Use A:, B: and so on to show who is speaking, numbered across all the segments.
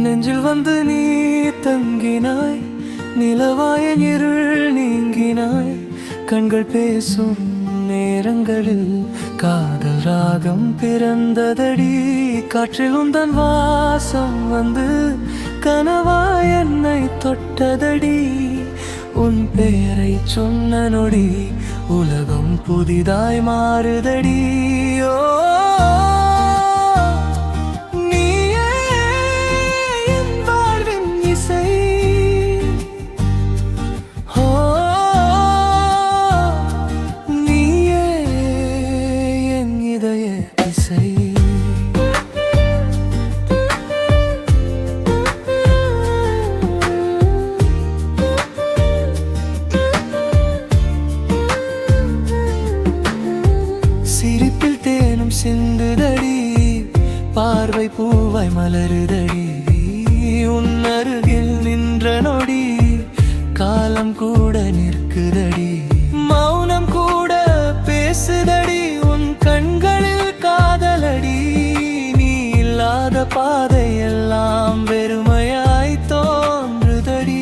A: நெஞ்சில் வந்து நீ தங்கினாய், நிலவாய இருள் நீங்கினாய். கண்கள் பேசும் நேரங்களில் காதல் ராகம் பிறந்ததடி. காற்றில் உந்தன் வாசம் வந்து கனவாய் என்னை தொட்டதடி. உன் பெயரை சொன்ன நொடி உலகம் புதிதாய் மாறுதடி. ஓ சிரிப்பில் தேனும் சிந்துதடி, பார்வை பூவாய் மலருதடி. உன் அருகில் நின்ற நொடி காலம் கூட நிற்குதடி. மௌனம் கூட பேசுதடி, உன் கண்களில் காதலடி. நீ இல்லாத பாதை எல்லாம் வெறுமையாய் தோன்றுதடி.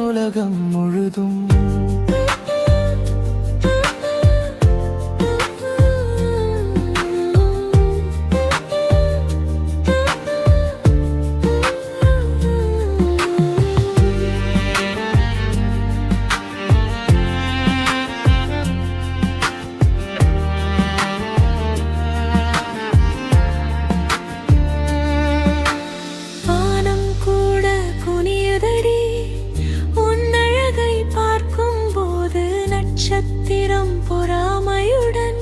A: உலகம் முழுதும்
B: நட்சத்திரம் பொறாமையுடன்